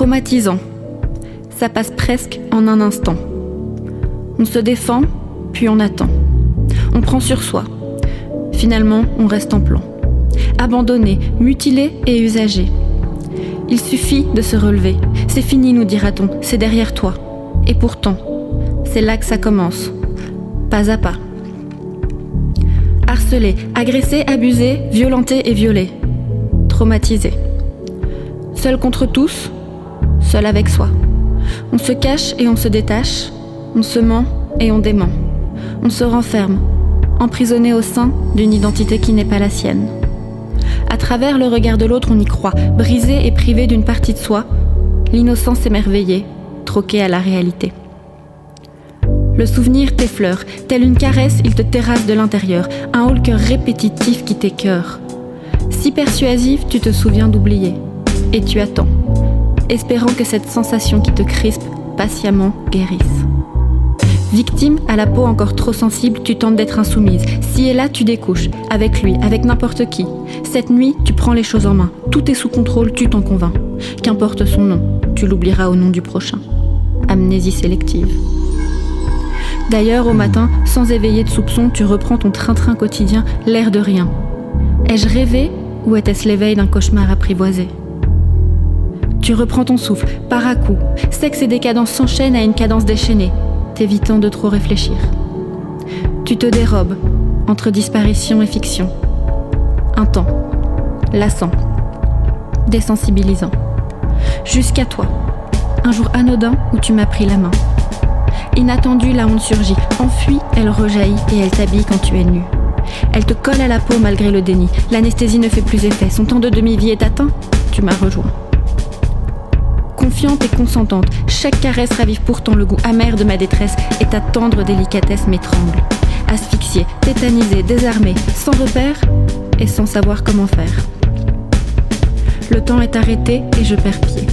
traumatisant. Ça passe presque en un instant. On se défend, puis on attend. On prend sur soi. Finalement, on reste en plan. Abandonné, mutilé et usagé. Il suffit de se relever. C'est fini, nous dira-t-on, c'est derrière toi. Et pourtant, c'est là que ça commence. Pas à pas. Harcelé, agressé, abusé, violenté et violé. Traumatisé. Seul contre tous, seul avec soi. On se cache et on se détache. On se ment et on dément. On se renferme, emprisonné au sein d'une identité qui n'est pas la sienne. À travers le regard de l'autre, on y croit, brisé et privé d'une partie de soi, l'innocence émerveillée, troquée à la réalité. Le souvenir t'effleure, telle une caresse, il te terrasse de l'intérieur, un haut-le-cœur répétitif qui t'écœure. Si persuasif, tu te souviens d'oublier, et tu attends, espérant que cette sensation qui te crispe patiemment guérisse. Victime, à la peau encore trop sensible, tu tentes d'être insoumise. Si et là, tu découches, avec lui, avec n'importe qui. Cette nuit, tu prends les choses en main. Tout est sous contrôle, tu t'en convaincs. Qu'importe son nom, tu l'oublieras au nom du prochain. Amnésie sélective. D'ailleurs, au matin, sans éveiller de soupçon, tu reprends ton train-train quotidien, l'air de rien. Ai-je rêvé ou était-ce l'éveil d'un cauchemar apprivoisé ? Tu reprends ton souffle, par à coup. Sexe et décadence s'enchaînent à une cadence déchaînée, t'évitant de trop réfléchir. Tu te dérobes entre disparition et fiction. Un temps, lassant, désensibilisant. Jusqu'à toi, un jour anodin où tu m'as pris la main. Inattendue, la honte surgit. Enfuie, elle rejaillit et elle t'habille quand tu es nu. Elle te colle à la peau malgré le déni. L'anesthésie ne fait plus effet. Son temps de demi-vie est atteint. Tu m'as rejoint. Confiante et consentante, chaque caresse ravive pourtant le goût amer de ma détresse et ta tendre délicatesse m'étrangle. Asphyxiée, tétanisée, désarmée, sans repère et sans savoir comment faire. Le temps est arrêté et je perds pied.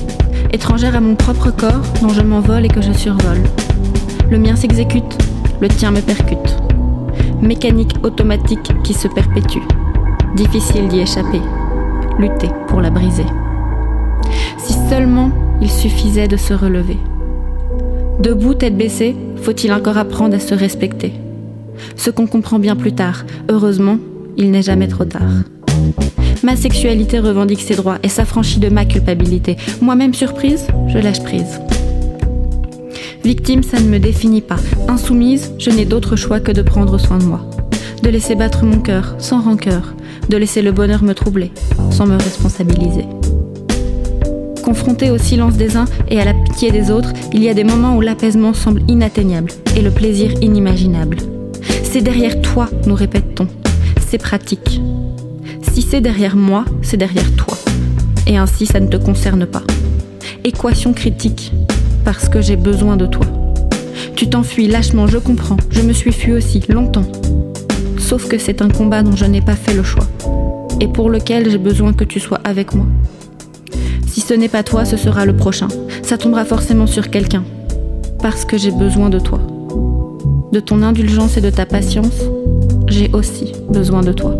Étrangère à mon propre corps dont je m'envole et que je survole. Le mien s'exécute, le tien me percute. Mécanique automatique qui se perpétue. Difficile d'y échapper. Lutter pour la briser. Si seulement il suffisait de se relever. Debout, tête baissée, faut-il encore apprendre à se respecter. Ce qu'on comprend bien plus tard. Heureusement, il n'est jamais trop tard. Ma sexualité revendique ses droits et s'affranchit de ma culpabilité. Moi-même surprise, je lâche prise. Victime, ça ne me définit pas. Insoumise, je n'ai d'autre choix que de prendre soin de moi. De laisser battre mon cœur, sans rancœur. De laisser le bonheur me troubler, sans me responsabiliser. Confronté au silence des uns et à la pitié des autres, il y a des moments où l'apaisement semble inatteignable et le plaisir inimaginable. C'est derrière toi, nous répète-t-on. C'est pratique. Si c'est derrière moi, c'est derrière toi. Et ainsi, ça ne te concerne pas. Équation critique, parce que j'ai besoin de toi. Tu t'enfuis lâchement, je comprends. Je me suis fui aussi, longtemps. Sauf que c'est un combat dont je n'ai pas fait le choix. Et pour lequel j'ai besoin que tu sois avec moi. Si ce n'est pas toi, ce sera le prochain. Ça tombera forcément sur quelqu'un. Parce que j'ai besoin de toi. De ton indulgence et de ta patience, j'ai aussi besoin de toi.